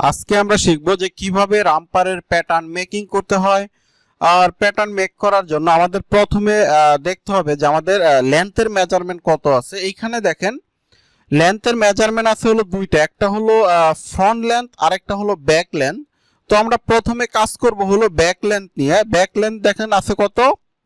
আজকে আমরা শিখব যে কিভাবে রামপারের প্যাটার্ন মেকিং করতে হয়। আর প্যাটার্ন মেক করার জন্য আমাদের প্রথমে দেখতে হবে যে আমাদের লেন্থের মেজারমেন্ট কত আছে। এইখানে দেখেন লেন্থের মেজারমেন্ট আছে হলো দুইটা, একটা হলো ফ্রন্ট লেন্থ আর একটা হলো ব্যাক লেন্থ। তো আমরা প্রথমে কাজ করব হলো ব্যাক লেন্থ নিয়ে। ব্যাক লেন্থ দেখেন আছে কত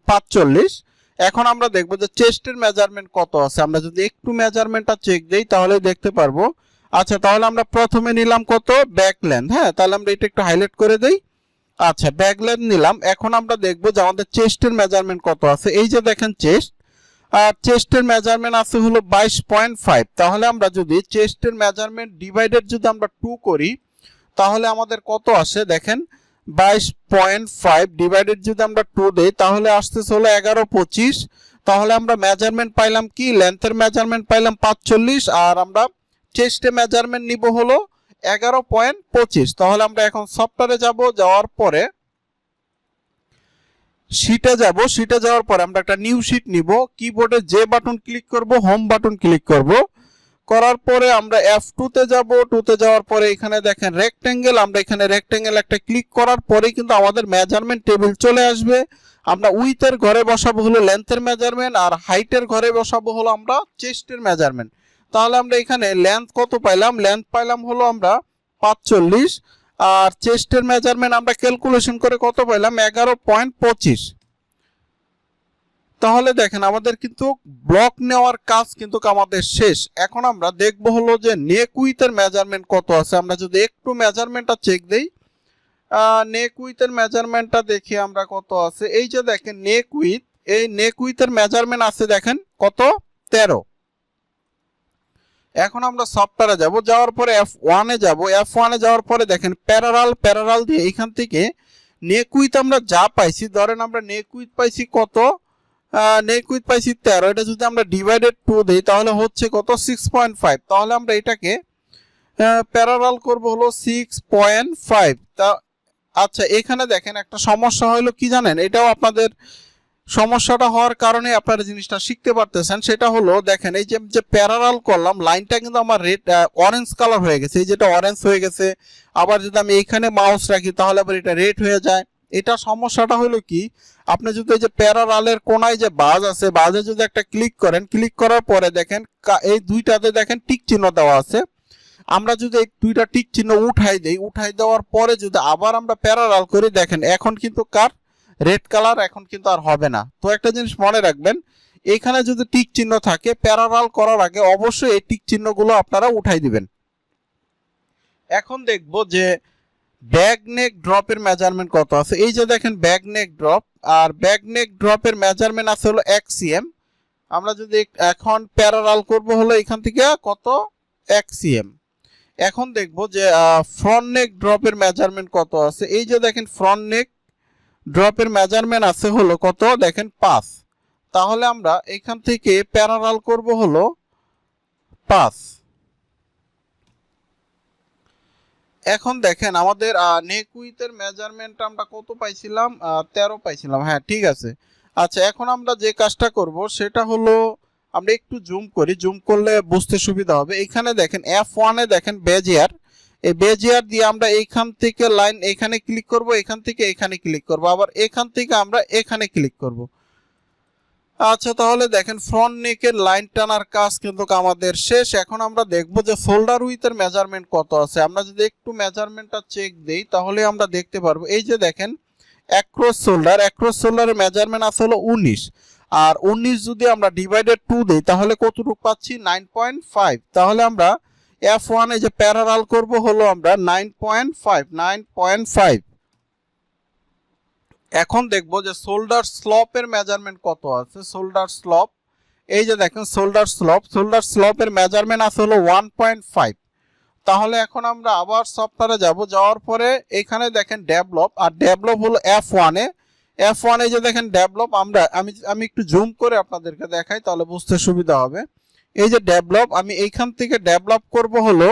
45। এখন আমরা দেখব যে চেস্টের মেজারমেন্ট কত আছে। আমরা যদি একটু মেজারমেন্টটা চেক দেই তাহলে দেখতে পারবো। আচ্ছা, তাহলে আমরা প্রথমে নিলাম কত ব্যাক লেন্থ। হ্যাঁ, তাহলে আমরা এটা একটু হাইলাইট করে দেই। আচ্ছা, ব্যাক লেন্থ নিলাম। এখন আমরা দেখব যে আমাদের চেস্টের মেজারমেন্ট কত আছে। এই যে দেখেন চেস্ট, আর চেস্টের মেজারমেন্ট আছে হলো 22.5। তাহলে আমরা যদি চেস্টের মেজারমেন্ট ডিভাইডেড যদি আমরা 2 করি তাহলে আমাদের কত আসে দেখেন 22.5 ডিভাইডেড যদি আমরা 2 দেই তাহলে আসতেছে হলো 11.25। তাহলে আমরা মেজারমেন্ট পাইলাম কি, লেন্থের মেজারমেন্ট পাইলাম 45 আর আমরা চেস্টে মেজারমেন্ট নিব হলো 11.25। তাহলে আমরা এখন সফটওয়্যারে যাব, যাওয়ার পরে শিটে যাব। শিটে যাওয়ার পরে আমরা একটা নিউ শিট নিব। কিবোর্ডে যে বাটন ক্লিক করব, হোম বাটন ক্লিক করব। করার পরে আমরা F2 তে যাব। 2 তে যাওয়ার পরে এখানে দেখেন রেক্টেঙ্গেল, আমরা এখানে রেক্টেঙ্গেল একটা ক্লিক করার পরে কিন্তু আমাদের মেজারমেন্ট টেবিল চলে আসবে। আমরা উইথের ঘরে বসাবো হলো লেন্থের মেজারমেন্ট আর হাইটের ঘরে বসাবো হলো আমরা চেস্টের মেজারমেন্ট। তাহলে আমরা এখানে লেন্থ কত পাইলাম, লেন্থ পাইলাম হলো আমরা 45 আর চেস্টের মেজারমেন্ট আমরা ক্যালকুলেশন করে কত পাইলাম 11.25। তাহলে দেখেন আমাদের কিন্তু ব্লক নেওয়ার কাজ কিন্তু আমাদের শেষ। এখন আমরা দেখব হলো যে নেক উইথের মেজারমেন্ট কত আছে। আমরা যদি একটু মেজারমেন্টটা চেক দেই, নেক উইথের মেজারমেন্টটা দেখি আমরা কত আছে। এই যে দেখেন নেক উইথ, এই নেক উইথের মেজারমেন্ট আছে দেখেন কত 13। এখন আমরা সফটওয়্যারে যাব, যাওয়ার পরে F1 এ যাব। F1 এ যাওয়ার পরে দেখেন প্যারালাল দিয়ে এখান থেকে নেক উইথ আমরা যা পাইছি, ধরেন আমরা নেক উইথ পাইছি কত, নেক উইথ পাইছি 13। এটা যদি আমরা ডিভাইডেড 2 দেই তাহলে হচ্ছে কত 6.5। তাহলে আমরা এটাকে প্যারালাল করব হলো 6.5। তা আচ্ছা, এখানে দেখেন একটা সমস্যা হলো কি জানেন, এটাও আপনাদের সমস্যাটা হওয়ার কারণে আপনারা জিনিসটা শিখতে পারতেছেন। সেটা হলো দেখেন এই যে প্যারালাল করলাম লাইনটা কিন্তু আমার রেড অরেঞ্জ কালার হয়ে গেছে, এই যেটা অরেঞ্জ হয়ে গেছে। আবার যদি আমি এখানে মাউস রাখি তাহলে আবার এটা রেড হয়ে যায়। এটা সমস্যাটা হলো কি, আপনি যদি এই যে প্যারালালের কোনায় যে বাজ আছে, বাজে যদি একটা ক্লিক করেন, ক্লিক করার পরে দেখেন এই দুইটাতে দেখেন টিক চিহ্ন দেওয়া আছে। আমরা যদি এই দুইটা টিক চিহ্ন উঠাই দেই, উঠাই দেওয়ার পরে যদি আবার আমরা প্যারালাল করি দেখেন এখন কিন্তু কার রেড কালার এখন কিন্তু আর হবে না। তো একটা জিনিস মনে রাখবেন, এখানে যদি টিক চিহ্ন থাকে প্যারালাল করার আগে অবশ্যই এই টিক চিহ্নগুলো আপনারা উঠাই দিবেন। এখন দেখব যে ব্যাক নেক ড্রপের মেজারমেন্ট কত আছে। এই যে দেখেন ব্যাক নেক ড্রপ, আর ব্যাক নেক ড্রপের মেজারমেন্ট আছে হলো 1 cm। আমরা যদি এখন প্যারালাল করব হলো এখান থেকে কত 1 cm। এখন দেখব যে ফ্রন্ট নেক ড্রপের মেজারমেন্ট কত আছে। এই যে দেখেন ফ্রন্ট নেক ড্রপের মেজারমেন্ট আছে হলো কত দেখেন 5। তাহলে আমরা এখান থেকে প্যারালাল করব হলো 5। এখন দেখেন আমাদের নেক উইথের মেজারমেন্ট আমরা কত পাইছিলাম 13 পাইছিলাম। হ্যাঁ, ঠিক আছে। আচ্ছা, এখন আমরা যে কাজটা করব সেটা হলো আমরা একটু জুম করি, জুম করলে বুঝতে সুবিধা হবে। এখানে দেখেন F1 এ দেখেন বেজিয়ার, এই বেজিয়ার দিয়ে আমরা এইখান থেকে লাইন এখানে ক্লিক করব, এখান থেকে এখানে ক্লিক করব, আবার এখান থেকে আমরা এখানে ক্লিক করব। আচ্ছা, তাহলে দেখেন ফ্রন্ট নেকের লাইন টানার কাজ কিন্তু আমাদের শেষ। এখন আমরা দেখব যে শোল্ডার উইথের মেজারমেন্ট কত আছে। আমরা যদি একটু মেজারমেন্টটা চেক দেই তাহলে আমরা দেখতে পারবো। এই যে দেখেন অ্যাক্রস শোল্ডারের মেজারমেন্ট আছে হলো 19 আর 19 যদি আমরা ডিভাইডেড 2 দেই তাহলে কতটুকু পাচ্ছি 9.5। তাহলে আমরা F1 এ যে প্যারালাল করব হলো আমরা 9.5। এখন দেখব যে শোল্ডার স্লপের মেজারমেন্ট কত আছে। শোল্ডার স্লপ, এই যে দেখেন শোল্ডার স্লপের মেজারমেন্ট আছে হলো 1.5। তাহলে এখন আমরা আবার সফটওয়্যারে যাব, যাওয়ার পরে এখানে দেখেন ডেভেলপ, আর ডেভেলপ হলো F1 এ। F1 এ যে দেখেন ডেভেলপ, আমি একটু জুম করে আপনাদেরকে দেখাই তাহলে বুঝতে সুবিধা হবে। এই যে ডেভেলপ, আমি এইখান থেকে ডেভেলপ করব হলো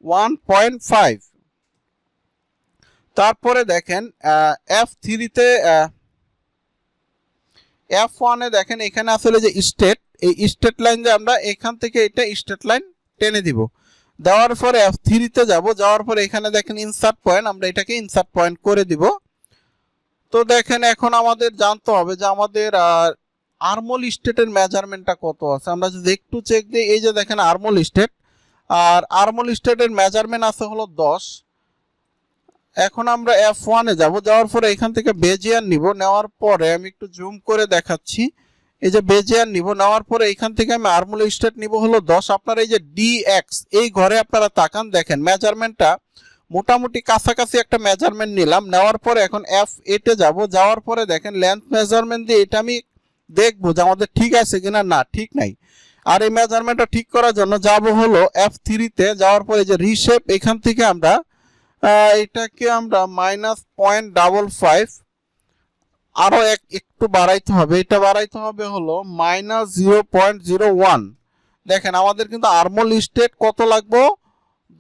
1.5। তারপরে দেখেন F3 তে F1 এ দেখেন এখানে আসলে যে স্টেট, এই স্টেট লাইন যে আমরা এখান থেকে এটা স্টেট লাইন টেনে দিব। দেওয়ার পরে F3 তে যাব, যাওয়ার পরে এখানে দেখেন ইনসার্ট পয়েন্ট, আমরা এটাকে ইনসার্ট পয়েন্ট করে দিব। তো দেখেন এখন আমাদের জানতে হবে যে আমাদের আর্মল স্টেটের মেজারমেন্টটা কত আছে। আমরা যদি একটু চেক দিই, এই যে দেখেন আর্মল স্টেট, আর আর্মল স্টেটের মেজারমেন্ট আছে হলো 10। এখন আমরা F1 এ যাব, যাওয়ার পরে এখান থেকে বেজিয়ার নিব, নেওয়ার পরে আমি একটু জুম করে দেখাচ্ছি, এই যে বেজিয়ার নিব, নেওয়ার পরে এখান থেকে আমি আর্মল স্টেট নিব হলো 10। আপনারা এই যে DX এই ঘরে আপনারা তাকান, দেখেন মেজারমেন্টটা মোটামুটি কাছাকাছি একটা মেজারমেন্ট নিলাম। নেওয়ার পরে এখন F8 এ যাব, যাওয়ার পরে দেখেন লেন্থ মেজারমেন্ট দিয়ে এটা আমি দেখবো যে আমাদের ঠিক আছে কিনা, না ঠিক নাই। আর এই মেজারমেন্টটা ঠিক করার জন্য যাব হলো F3 তে, যাওয়ার পরে যে রিশেপ এখান থেকে আমরা এটাকে আমরা -0.55 আরো একটু বাড়াইতে হবে, এটা বাড়াইতে হবে হলো -0.01। দেখেন আমাদের কিন্তু আর্মল স্টেট কত লাগবে,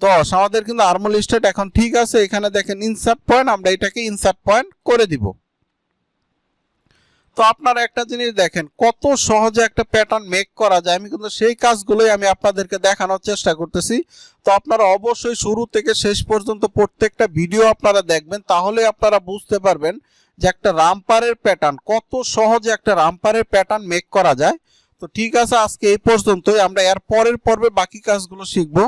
10। আমাদের কিন্তু আর্মল স্টেট এখন ঠিক আছে। এখানে দেখেন ইনসার্ট পয়েন্ট, আমরা এটাকে ইনসার্ট পয়েন্ট করে দিব। তো আপনারা একটা জিনিস দেখেন কত সহজে একটা প্যাটার্ন মেক করা যায়, আমি কিন্তু সেই কাজগুলোই আমি আপনাদেরকে দেখানোর চেষ্টা করতেছি। তো আপনারা অবশ্যই শুরু থেকে শেষ পর্যন্ত প্রত্যেকটা ভিডিও আপনারা দেখবেন, তাহলে আপনারা বুঝতে পারবেন যে একটা রামপারের প্যাটার্ন কত সহজে একটা রামপারের প্যাটার্ন মেক করা যায়। তো ঠিক আছে, আজকে এই পর্যন্তই, আমরা এর পরের পর্বে বাকি কাজগুলো শিখবো।